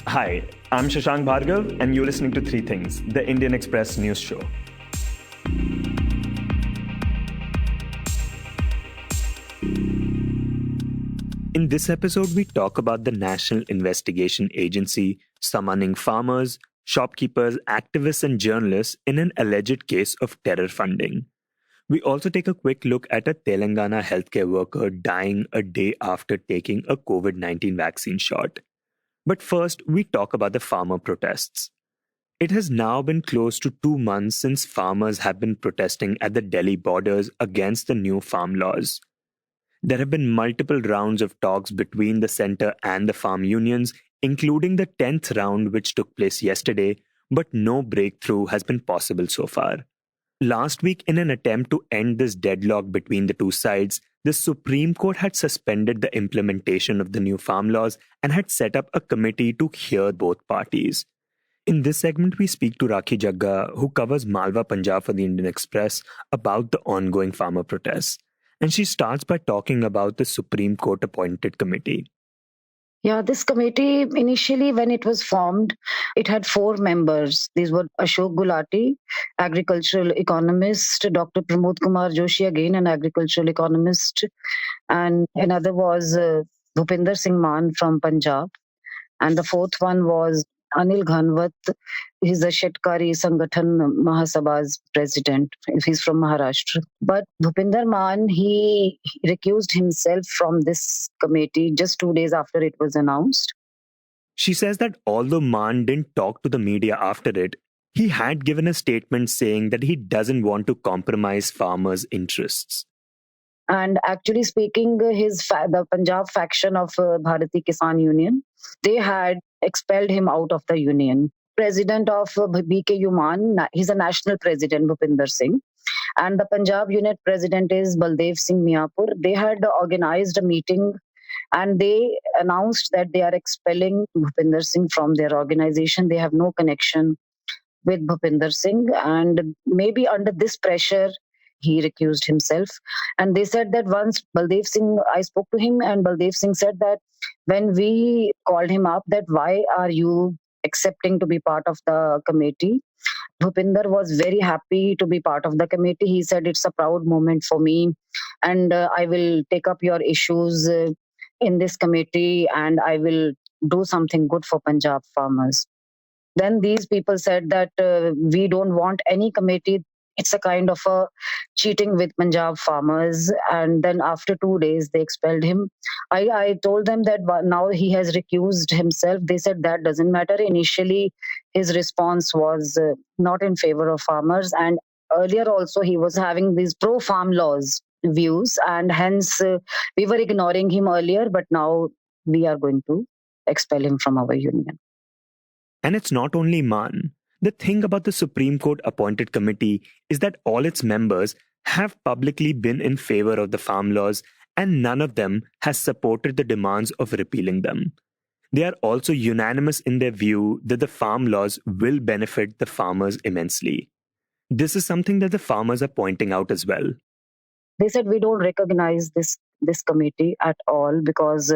Hi, I'm Shashank Bhargav, and you're listening to Three Things, the Indian Express news show. In this episode, we talk about the National Investigation Agency summoning farmers, shopkeepers, activists, and journalists in an alleged case of terror funding. We also take a quick look at a Telangana healthcare worker dying a day after taking a COVID 19 vaccine shot. But first, we talk about the farmer protests. It has now been close to 2 months since farmers have been protesting at the Delhi borders against the new farm laws. There have been multiple rounds of talks between the centre and the farm unions, including the 10th round which took place yesterday, but no breakthrough has been possible so far. Last week, in an attempt to end this deadlock between the two sides, the Supreme Court had suspended the implementation of the new farm laws and had set up a committee to hear both parties. In this segment, we speak to Rakhi Jagga, who covers Malwa Punjab for the Indian Express, about the ongoing farmer protests. And she starts by talking about the Supreme Court appointed committee. Yeah, this committee initially, when it was formed, it had four members. These were Ashok Gulati, agricultural economist, Dr. Pramod Kumar Joshi, again an agricultural economist, and another was Bhupinder Singh Maan from Punjab, and the fourth one was Anil Ghanwat. He's the Shetkari Sangathan Mahasabha's president. He's from Maharashtra. But Bhupinder Maan, he recused himself from this committee just 2 days after it was announced. She says that although Maan didn't talk to the media after it, he had given a statement saying that he doesn't want to compromise farmers' interests. And actually speaking, the Punjab faction of Bharati Kisan Union, they had expelled him out of the union. President of BKU Maan, he's a national president, Bhupinder Singh. And the Punjab unit president is Baldev Singh Miapur. They had organized a meeting and they announced that they are expelling Bhupinder Singh from their organization. They have no connection with Bhupinder Singh, and maybe under this pressure, he recused himself. And they said that once Baldev Singh, I spoke to him, and Baldev Singh said that when we called him up, that why are you accepting to be part of the committee? Bhupinder was very happy to be part of the committee. He said, it's a proud moment for me, and I will take up your issues in this committee, and I will do something good for Punjab farmers. Then these people said that we don't want any committee. It's a kind of a cheating with Punjab farmers. And then after 2 days, they expelled him. I told them that now he has recused himself. They said that doesn't matter. Initially, his response was not in favor of farmers. And earlier also, he was having these pro-farm laws views. And hence, we were ignoring him earlier, but now we are going to expel him from our union. And it's not only Maan. The thing about the Supreme Court appointed committee is that all its members have publicly been in favor of the farm laws, and none of them has supported the demands of repealing them. They are also unanimous in their view that the farm laws will benefit the farmers immensely. This is something that the farmers are pointing out as well. They said we don't recognize this committee at all because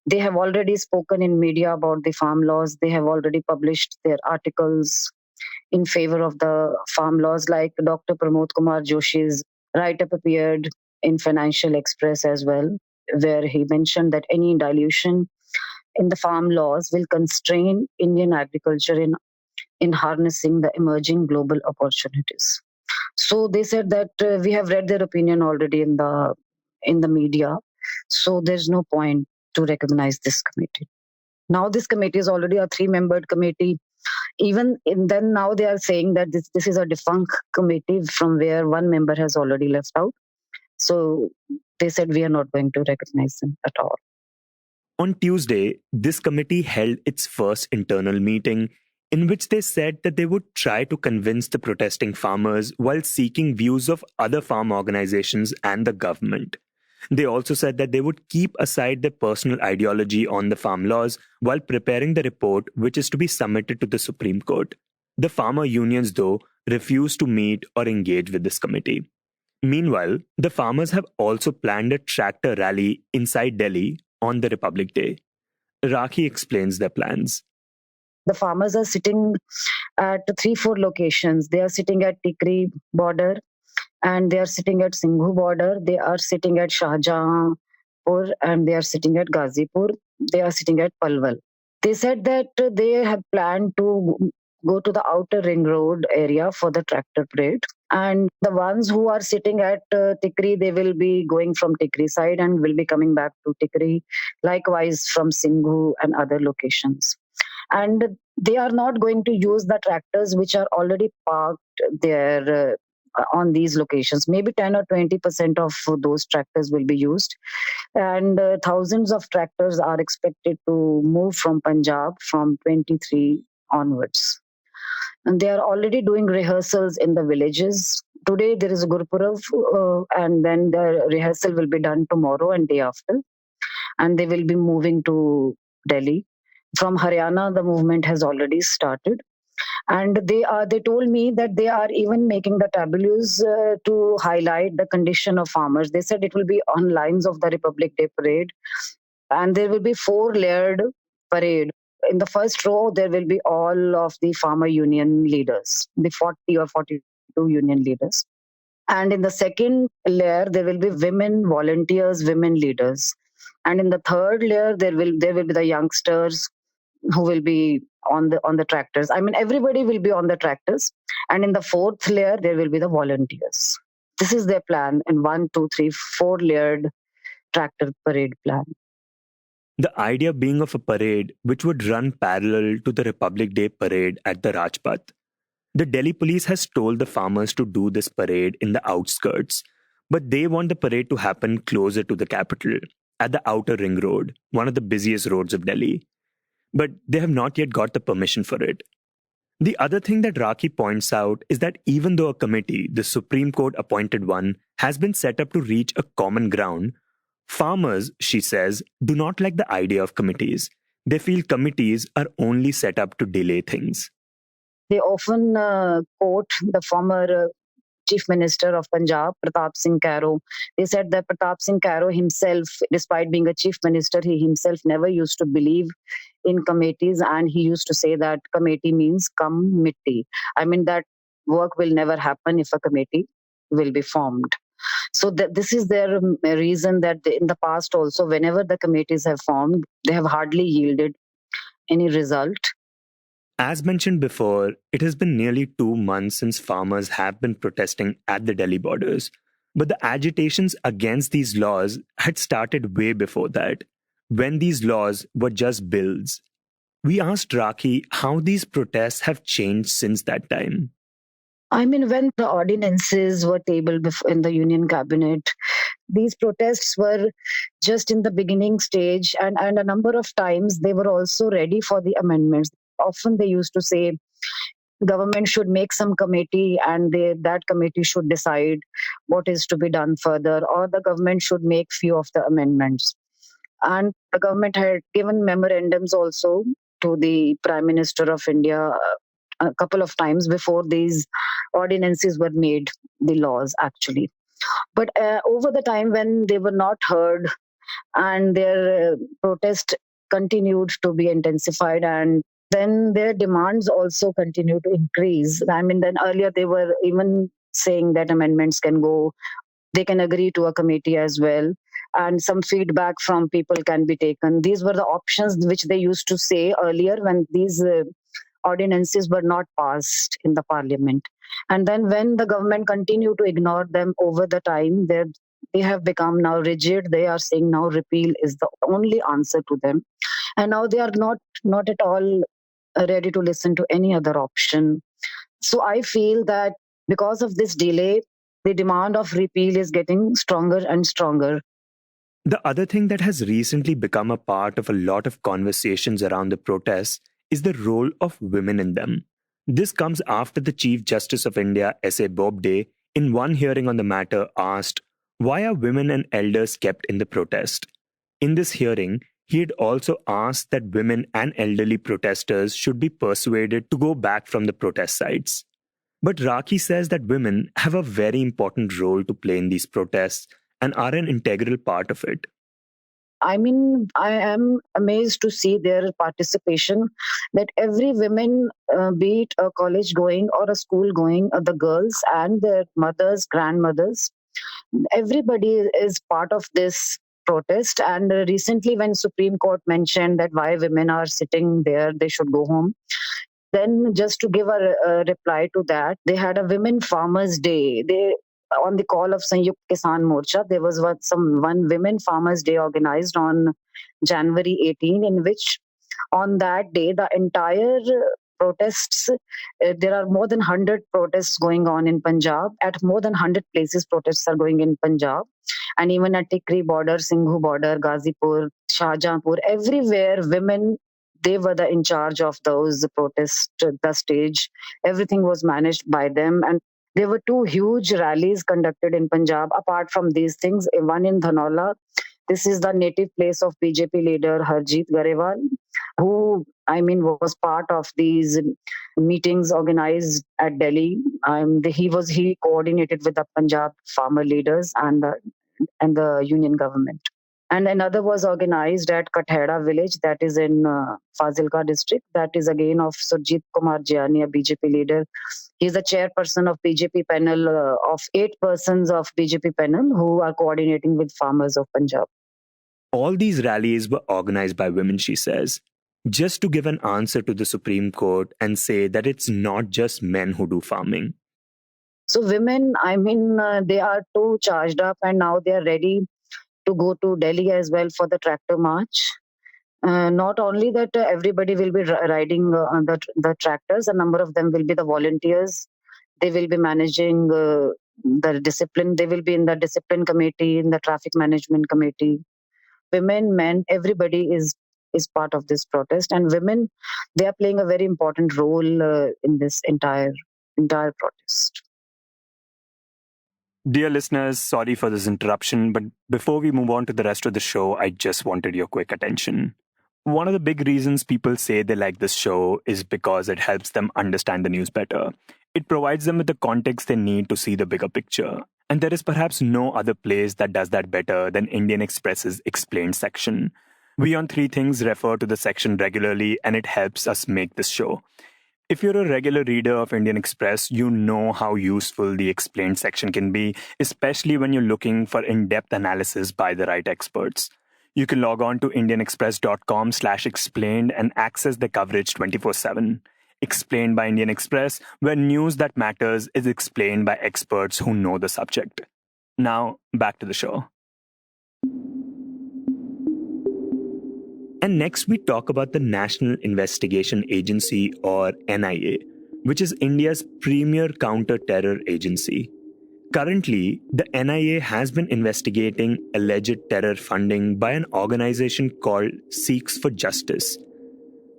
they have already spoken in media about the farm laws. They have already published their articles in favor of the farm laws, like Dr. Pramod Kumar Joshi's write-up appeared in Financial Express as well, where he mentioned that any dilution in the farm laws will constrain Indian agriculture in harnessing the emerging global opportunities. So they said that we have read their opinion already in the media, so there's no point to recognize this committee. Now this committee is already a 3-membered committee. Then now they are saying that this is a defunct committee from where one member has already left out. So they said we are not going to recognize them at all. On Tuesday, this committee held its first internal meeting in which they said that they would try to convince the protesting farmers while seeking views of other farm organizations and the government. They also said that they would keep aside their personal ideology on the farm laws while preparing the report which is to be submitted to the Supreme Court. The farmer unions, though, refused to meet or engage with this committee. Meanwhile, the farmers have also planned a tractor rally inside Delhi on the Republic Day. Rakhi explains their plans. The farmers are sitting at 3-4 locations. They are sitting at Tikri border, and they are sitting at Singhu border. They are sitting at Shahjahanpur, and they are sitting at Ghazipur. They are sitting at Palwal. They said that they have planned to go to the outer ring road area for the tractor parade. And the ones who are sitting at Tikri, they will be going from Tikri side and will be coming back to Tikri. Likewise from Singhu and other locations. And they are not going to use the tractors which are already parked there on these locations. Maybe 10 or 20% of those tractors will be used, and thousands of tractors are expected to move from Punjab from 23 onwards. And they are already doing rehearsals in the villages. Today there is a Gurpurav, and then the rehearsal will be done tomorrow and day after, and they will be moving to Delhi. From Haryana, the movement has already started, and they told me that they are even making the tableaus to highlight the condition of farmers. They said it will be on lines of the Republic Day parade, and there will be 4-layered parade. In the first row, there will be all of the farmer union leaders, the 40 or 42 union leaders. And in the second layer, there will be women volunteers, women leaders. And in the third layer, there will be the youngsters who will be on the tractors. I mean, everybody will be on the tractors. And in the fourth layer, there will be the volunteers. This is their plan in 1, 2, 3, 4-layered tractor parade plan. The idea being of a parade which would run parallel to the Republic Day parade at the Rajpath. The Delhi police has told the farmers to do this parade in the outskirts, but they want the parade to happen closer to the capital, at the outer ring road, one of the busiest roads of Delhi. But they have not yet got the permission for it. The other thing that Rakhi points out is that even though a committee, the Supreme Court appointed one, has been set up to reach a common ground, farmers, she says, do not like the idea of committees. They feel committees are only set up to delay things. They often quote the former Chief Minister of Punjab, Pratap Singh Caro. They said that Pratap Singh Caro himself, despite being a Chief Minister, he himself never used to believe in committees, and he used to say that committee means committee. I mean, that work will never happen if a committee will be formed. So this is their reason that in the past also, whenever the committees have formed, they have hardly yielded any result. As mentioned before, it has been nearly 2 months since farmers have been protesting at the Delhi borders. But the agitations against these laws had started way before that, when these laws were just bills. We asked Rakhi how these protests have changed since that time. I mean, when the ordinances were tabled in the Union Cabinet, these protests were just in the beginning stage, and a number of times they were also ready for the amendments. Often they used to say government should make some committee, and that committee should decide what is to be done further, or the government should make few of the amendments. And the government had given memorandums also to the Prime Minister of India a couple of times before these ordinances were made, the laws actually. But over the time when they were not heard, and their protest continued to be intensified, and then their demands also continue to increase. I mean, then earlier they were even saying that amendments can go, they can agree to a committee as well, and some feedback from people can be taken. These were the options which they used to say earlier when these ordinances were not passed in the parliament. And then when the government continued to ignore them over the time, they have become now rigid. They are saying now repeal is the only answer to them. And now they are not at all ready to listen to any other option. So I feel that because of this delay, the demand of repeal is getting stronger and stronger. The other thing that has recently become a part of a lot of conversations around the protests is the role of women in them. This comes after the Chief Justice of India, S.A. Bobde, in one hearing on the matter asked, why are women and elders kept in the protest? In this hearing, he had also asked that women and elderly protesters should be persuaded to go back from the protest sites. But Rakhi says that women have a very important role to play in these protests and are an integral part of it. I mean, I am amazed to see their participation. That every women, be it a college going or a school going, the girls and their mothers, grandmothers, everybody is part of this protest. And recently, when Supreme Court mentioned that why women are sitting there, they should go home. Then, just to give a reply to that, they had a Women Farmers Day. They, on the call of Sanyukt Kisan Morcha, there was one Women Farmers Day organized on January 18, in which on that day the entire protests, there are more than 100 protests going on in Punjab. At more than 100 places protests are going in Punjab, and even at Tikri border, Singhu border, Ghazipur, Shahjahanpur, everywhere women, they were in charge of those protests, the stage, everything was managed by them. And there were two huge rallies conducted in Punjab. Apart from these things, one in Dhanola, this is the native place of BJP leader Harjeet Garewal, who, I mean, was part of these meetings organized at Delhi. He coordinated with the Punjab farmer leaders and the union government. And another was organized at Katheda village, that is in Fazilka district. That is again of Surjit Kumar Jiani, a BJP leader. He is the chairperson of BJP panel, of 8 persons of BJP panel who are coordinating with farmers of Punjab. All these rallies were organized by women, she says, just to give an answer to the Supreme Court and say that it's not just men who do farming. So women, I mean, they are too charged up, and now they are ready to go to Delhi as well for the tractor march. Not only that, everybody will be riding the tractors. A number of them will be the volunteers. They will be managing the discipline. They will be in the discipline committee, in the traffic management committee. Women, men, everybody is part of this protest, and women, they are playing a very important role in this entire protest. Dear listeners, sorry for this interruption, but before we move on to the rest of the show, I just wanted your quick attention. One of the big reasons people say they like this show is because it helps them understand the news better. It provides them with the context they need to see the bigger picture. And there is perhaps no other place that does that better than Indian Express's Explained section. We on Three Things refer to the section regularly, and it helps us make this show. If you're a regular reader of Indian Express, you know how useful the Explained section can be, especially when you're looking for in-depth analysis by the right experts. You can log on to indianexpress.com/explained and access the coverage 24/7. Explained by Indian Express, where news that matters is explained by experts who know the subject. Now, back to the show. And next, we talk about the National Investigation Agency, or NIA, which is India's premier counter-terror agency. Currently, the NIA has been investigating alleged terror funding by an organization called Sikhs for Justice.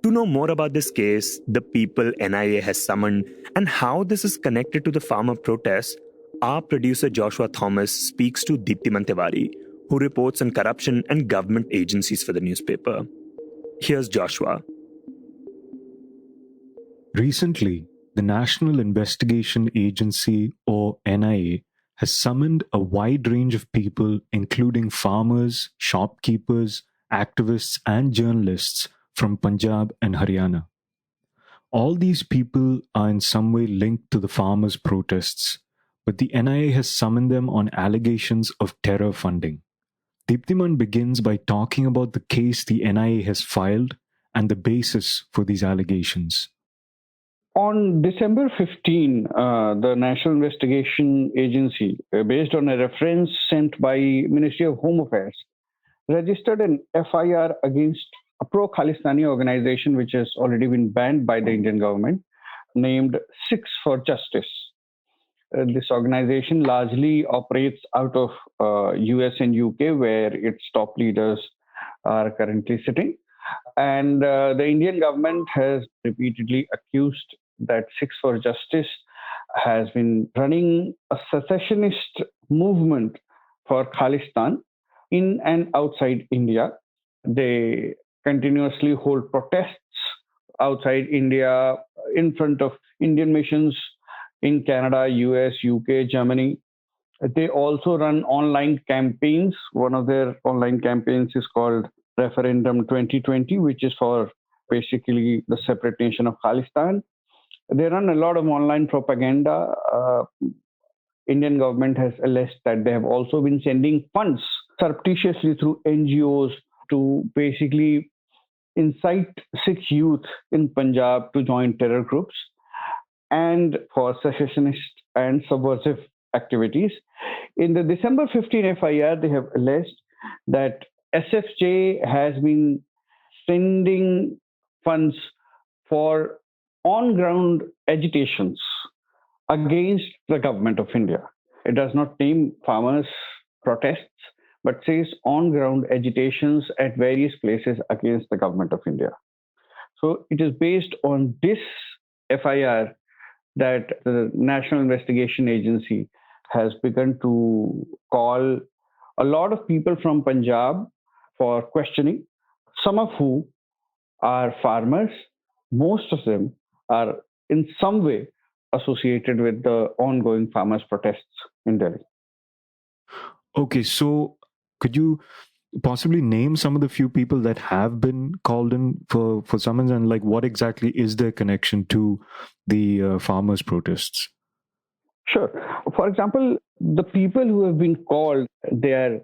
To know more about this case, the people NIA has summoned, and how this is connected to the farmer protests, our producer Joshua Thomas speaks to Deeptiman Tiwary, who reports on corruption and government agencies for the newspaper. Here's Joshua. Recently, the National Investigation Agency, or NIA, has summoned a wide range of people, including farmers, shopkeepers, activists, and journalists from Punjab and Haryana. All these people are in some way linked to the farmers' protests, but the NIA has summoned them on allegations of terror funding. Deeptiman begins by talking about the case the NIA has filed and the basis for these allegations. On December 15, the National Investigation Agency, based on a reference sent by Ministry of Home Affairs, registered an FIR against a pro-Khalistani organization which has already been banned by the Indian government, named Sikhs for Justice. This organization largely operates out of US and UK, where its top leaders are currently sitting. And the Indian government has repeatedly accused that Sikhs for Justice has been running a secessionist movement for Khalistan in and outside India. They continuously hold protests outside India, in front of Indian missions in Canada, US, UK, Germany. They also run online campaigns. One of their online campaigns is called Referendum 2020, which is for basically the separate nation of Khalistan. They run a lot of online propaganda. Indian government has alleged that they have also been sending funds surreptitiously through NGOs to basically incite Sikh youth in Punjab to join terror groups and for secessionist and subversive activities. In the December 15 FIR, they have alleged that SFJ has been sending funds for on ground agitations against the government of India. It does not name farmers' protests, but says on ground agitations at various places against the government of India. So it is based on this FIR that the National Investigation Agency has begun to call a lot of people from Punjab for questioning, some of who are farmers. Most of them are in some way associated with the ongoing farmers' protests in Delhi. Okay, so could you possibly name some of the few people that have been called in for summons, and like what exactly is their connection to the farmers' protests? Sure. For example, the people who have been called, they are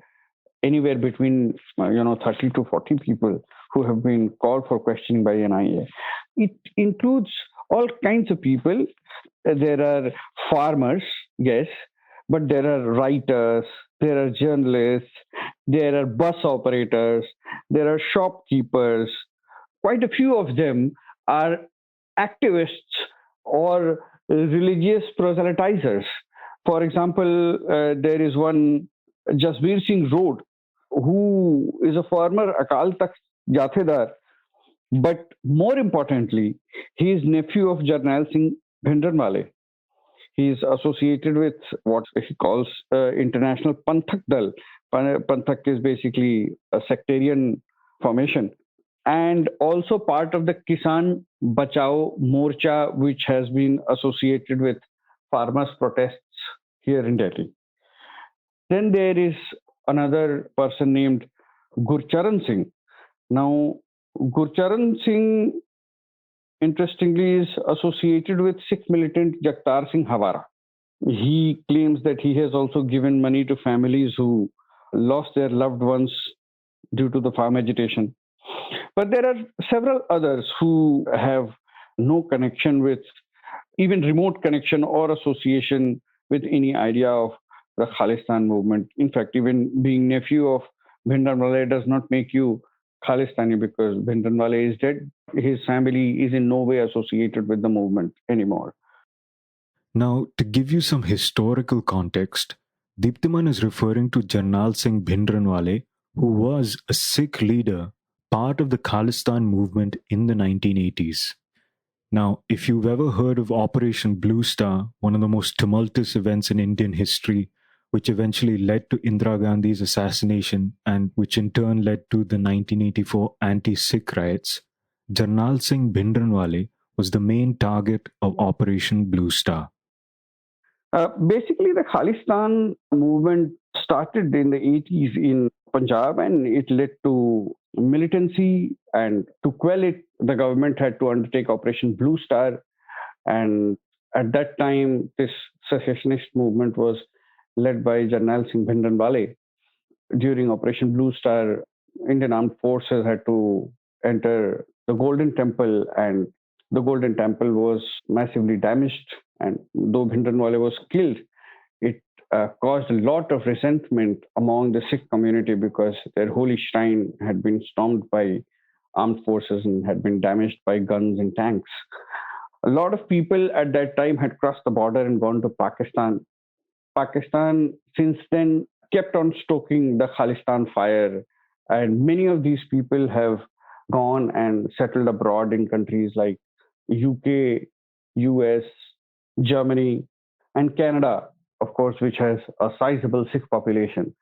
anywhere between 30 to 40 people who have been called for questioning by NIA. It includes all kinds of people. There are farmers, yes, but there are writers, there are journalists, there are bus operators, there are shopkeepers. Quite a few of them are activists or religious proselytizers. For example, there is one Jasbir Singh Road, who is a former Akal Takht Jathedar, but more importantly, he is nephew of Jarnail Singh Bhindranwale. He is associated with what he calls International Panthak Dal. Panthak is basically a sectarian formation, and also part of the Kisan Bachao Morcha, which has been associated with farmers' protests here in Delhi. Then there is another person named Gurcharan Singh. Now, Gurcharan Singh, interestingly, is associated with Sikh militant Jagtar Singh Hawara. He claims that he has also given money to families who lost their loved ones due to the farm agitation. But there are several others who have no connection with, even remote connection or association with any idea of the Khalistan movement. In fact, even being nephew of Bhindranwale does not make you Khalistani, because Bhindranwale is dead. His family is in no way associated with the movement anymore. Now, to give you some historical context, Deeptiman is referring to Jarnail Singh Bhindranwale, who was a Sikh leader, part of the Khalistan movement in the 1980s. Now, if you've ever heard of Operation Blue Star, one of the most tumultuous events in Indian history, which eventually led to Indira Gandhi's assassination and which in turn led to the 1984 anti-Sikh riots, Jarnail Singh Bhindranwale was the main target of Operation Blue Star. Basically, the Khalistan movement started in the 80s in Punjab, and it led to militancy, and to quell it, the government had to undertake Operation Blue Star. And at that time, this secessionist movement was led by Jarnail Singh Bhindranwale. During Operation Blue Star, Indian Armed Forces had to enter the Golden Temple, and the Golden Temple was massively damaged. And though Bhindranwale was killed, it caused a lot of resentment among the Sikh community, because their holy shrine had been stormed by armed forces and had been damaged by guns and tanks. A lot of people at that time had crossed the border and gone to Pakistan. Pakistan, since then, kept on stoking the Khalistan fire, and many of these people have gone and settled abroad in countries like UK, US, Germany, and Canada, of course, which has a sizable Sikh population.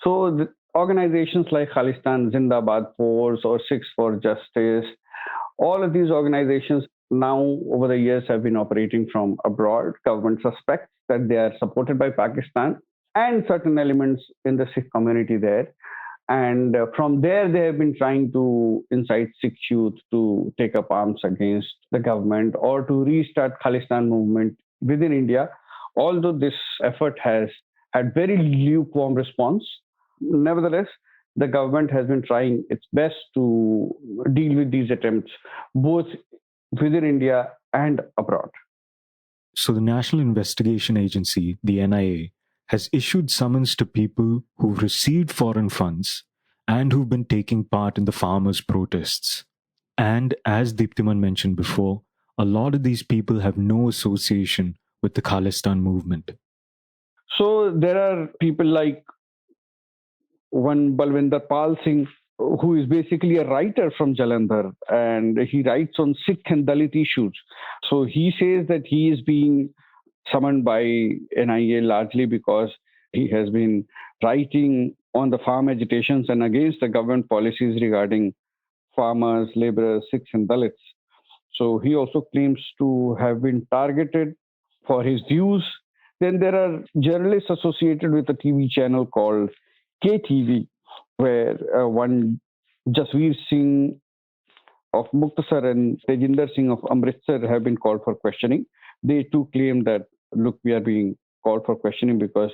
So the organizations like Khalistan Zindabad Force or Sikhs for Justice, all of these organizations now over the years have been operating from abroad. Government suspects that they are supported by Pakistan, and certain elements in the Sikh community there. And from there, they have been trying to incite Sikh youth to take up arms against the government or to restart Khalistan movement within India. Although this effort has had very lukewarm response, nevertheless, the government has been trying its best to deal with these attempts, both within India and abroad. So the National Investigation Agency, the NIA, has issued summons to people who've received foreign funds and who've been taking part in the farmers' protests. And as Deeptiman mentioned before, a lot of these people have no association with the Khalistan movement. So there are people like one Balwinder Pal Singh, who is basically a writer from Jalandhar, and he writes on Sikh and Dalit issues. So he says that he is being summoned by NIA largely because he has been writing on the farm agitations and against the government policies regarding farmers, laborers, Sikhs, and Dalits. So he also claims to have been targeted for his views. Then there are journalists associated with a TV channel called KTV, where one Jasveer Singh of Muktasar and Tejinder Singh of Amritsar have been called for questioning. They too claim that, look, we are being called for questioning because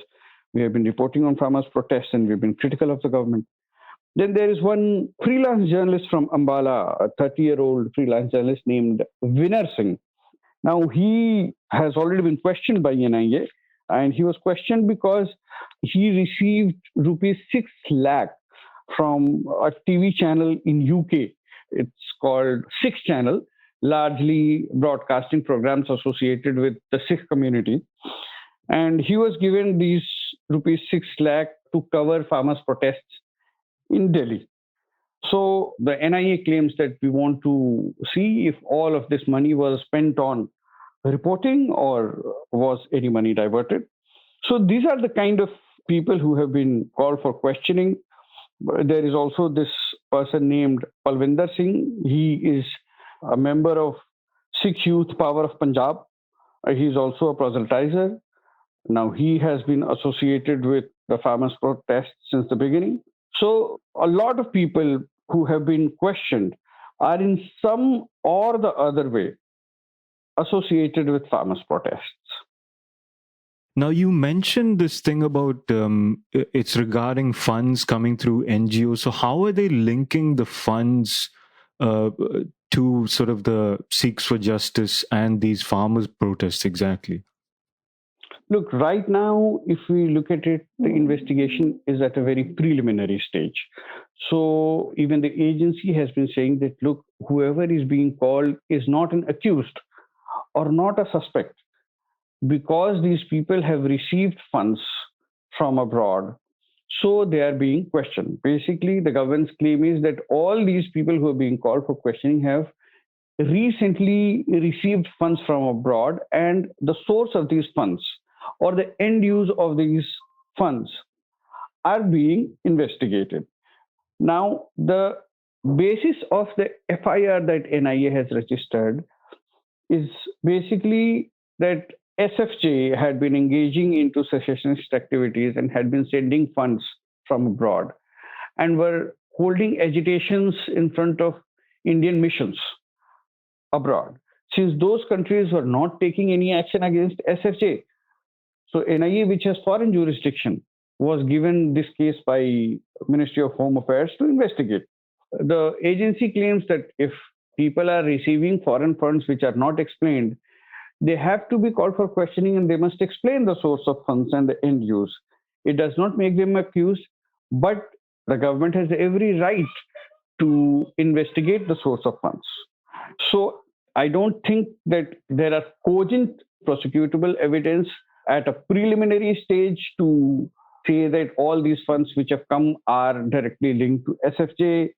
we have been reporting on farmers' protests and we've been critical of the government. Then there is one freelance journalist from Ambala, a 30-year-old freelance journalist named Vinay Singh. Now, he has already been questioned by NIA, and he was questioned because he received rupees 6 lakh from a TV channel in UK. It's called Sikh Channel, largely broadcasting programs associated with the Sikh community. And he was given these rupees 6 lakh to cover farmers' protests in Delhi. So the NIA claims that we want to see if all of this money was spent on reporting or was any money diverted. So these are the kind of people who have been called for questioning. There is also this person named Balwinder Singh. He is a member of Sikh Youth Power of Punjab. He is also a proselytizer. Now, he has been associated with the farmers' protests since the beginning. So a lot of people who have been questioned are in some or the other way associated with farmers' protests. Now, you mentioned this thing about it's regarding funds coming through NGOs. So how are they linking the funds to sort of the Sikhs for Justice and these farmers' protests exactly? Look, right now, if we look at it, the investigation is at a very preliminary stage. So even the agency has been saying that, look, whoever is being called is not an accused or not a suspect, because these people have received funds from abroad. So they are being questioned. Basically, the government's claim is that all these people who are being called for questioning have recently received funds from abroad, and the source of these funds or the end use of these funds are being investigated. Now, the basis of the FIR that NIA has registered is basically that SFJ had been engaging into secessionist activities and had been sending funds from abroad and were holding agitations in front of Indian missions abroad. Since those countries were not taking any action against SFJ, so NIA, which has foreign jurisdiction, was given this case by Ministry of Home Affairs to investigate. The agency claims that if people are receiving foreign funds which are not explained, they have to be called for questioning and they must explain the source of funds and the end use. It does not make them accused, but the government has every right to investigate the source of funds. So I don't think that there are cogent prosecutable evidence at a preliminary stage to say that all these funds which have come are directly linked to SFJ,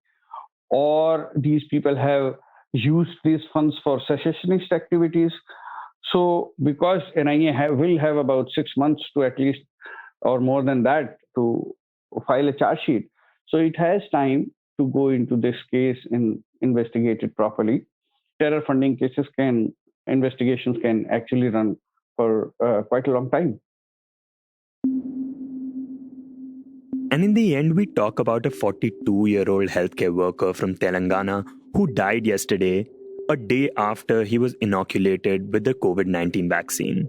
or these people have used these funds for secessionist activities. So because NIA will have about 6 months to at least, or more than that, to file a charge sheet. So it has time to go into this case and investigate it properly. Terror funding cases investigations can actually run for quite a long time. And in the end, we talk about a 42-year-old healthcare worker from Telangana who died yesterday, a day after he was inoculated with the COVID-19 vaccine.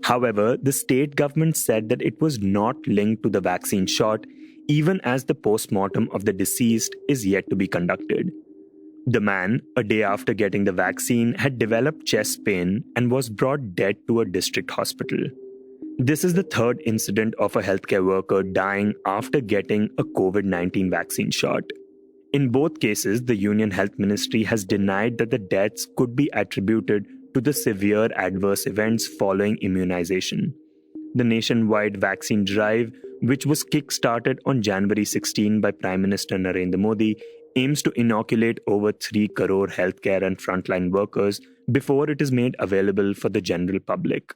However, the state government said that it was not linked to the vaccine shot, even as the post-mortem of the deceased is yet to be conducted. The man, a day after getting the vaccine, had developed chest pain and was brought dead to a district hospital. This is the third incident of a healthcare worker dying after getting a COVID-19 vaccine shot. In both cases, the Union Health Ministry has denied that the deaths could be attributed to the severe adverse events following immunization. The nationwide vaccine drive, which was kick-started on January 16 by Prime Minister Narendra Modi, aims to inoculate over 3 crore healthcare and frontline workers before it is made available for the general public.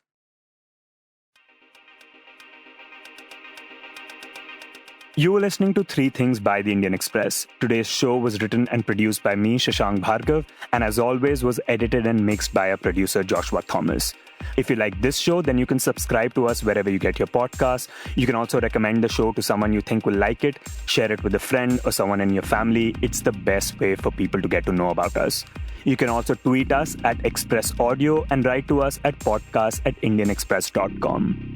You were listening to Three Things by the Indian Express. Today's show was written and produced by me, Shashank Bhargav, and as always was edited and mixed by our producer, Joshua Thomas. If you like this show, then you can subscribe to us wherever you get your podcasts. You can also recommend the show to someone you think will like it, share it with a friend or someone in your family. It's the best way for people to get to know about us. You can also tweet us at Express Audio and write to us at podcast@indianexpress.com.